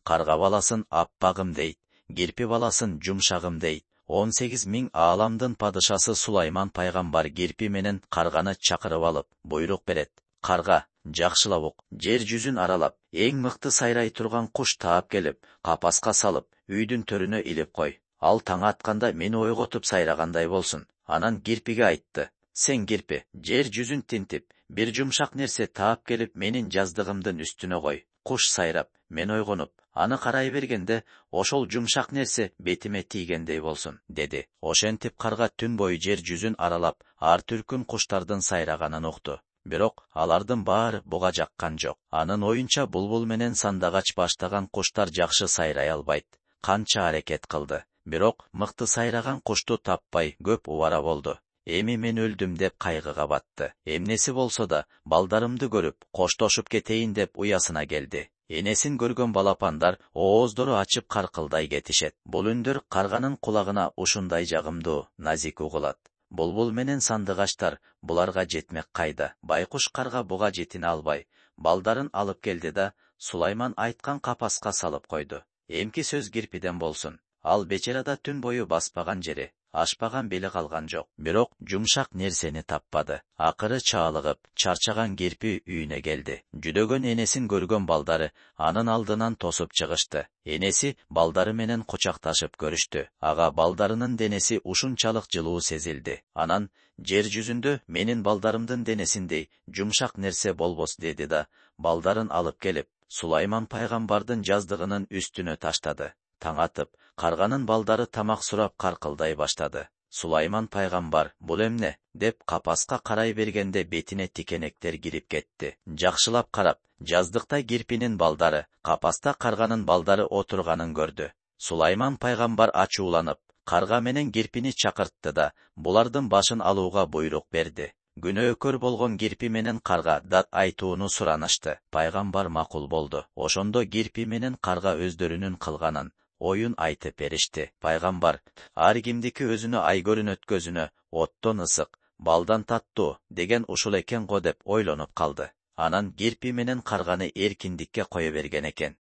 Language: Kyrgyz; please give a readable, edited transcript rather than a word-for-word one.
Karga balasın appagım deyt, Kirpi balasın jumşagım deyt. 18 ming alamdın padışası Sulayman paygambar Kirpi menen kargany çakırıp alıp buyruk beret. Karga, jakşılap ok, jer yüzün aralap, eng mыкты sayray turgan kuş taap kelip, kapaska salıp, üydün törüne ilip koy. Al taң atkanda meni oygotup sayraganday bolsun. Anan Kirpiге aytты. Sen Kirpi, jer yüzün tintip, bir jumşak nerse taap kelip menin jazdığımdın üstüne koy. Kuş sayrap, men oygonup, anı karay bergende, oşol jumşak nerse betime tiygendey bolsun, dedi. Oşentip karga tün boyu jer yüzün aralap, ar türkün kuştardın sayraganын oktu. Бирок алардын баары буга жаккан жок. Анын оюнча булбул менен сандagaч баштаган куштар жакшы сайрай албайт. Канча аракет кылды. Бирок мыкты сайраган кушту таппай көп убара болду. Эми мен өлдүм деп кайгыга батты. Эмнеси болсо да балдарымды көрүп, коштошуп кетейин деп уясына келди. Энесин көргөн балапандар ооздору ачып каркылдай кетишет. Бул үндөр карганын кулагына ушундай жагымдуу, назик угулат. Булбул менен сандыгачтар буларга жетмек кайда. Байкуш карга буга жетине албай, балдарын алып келди да Сулайман айткан капаска салып койду. Эмки сөз Кирпиден болсун. Ал бечерада түн бою баспаган жери, ашпаган бели калган жок. Бирок жумшак нерсени таппады. Акыры чаалыгып, чарчаган Кирпи үйүнө келди. Жүдөгөн энесин көргөн балдары анын алдынан тосуп чыгышты. Энеси балдары менен кучакташып көрүштү. Ага балдарынын денеси ушунчалык жылуу сезилди. Анан жер жүзүндө менин балдарымдын денесиндей жумшак нерсе болбос деди да, балдарын алып келип, Сулайман пайгамбардын жаздыгынын үстүнө таштады. Таң атып, карганын балдары тамак сурап каркылдай баштады. Сулайман пайгамбар, бул эмне? Деп капаска карай бергенде бетине тикенектер кирип кетти. Жакшылап карап, жаздыкта Кирпинин балдары, капаста карганын балдары отурганын көрдү. Сулайман пайгамбар ачууланып, карга менен Кирпини чакыртты да, булардын башын алууга буйрук берди. Күнөөкөр болгон Кирпи менен карга дат айтууну суранышты. Пайгамбар макул болду. Ошондо Кирпи менен карга өздөрүнүн кылганын oyun aytıp berişti. Пайгамбар, ар кимдики өзүнө айгөрүн өткөзүнө, оттон ысык, балдан таттуу деген ушул экен го деп ойлонуп калды. Анан Кирпи менен карганы эркиндикке кое берген экен.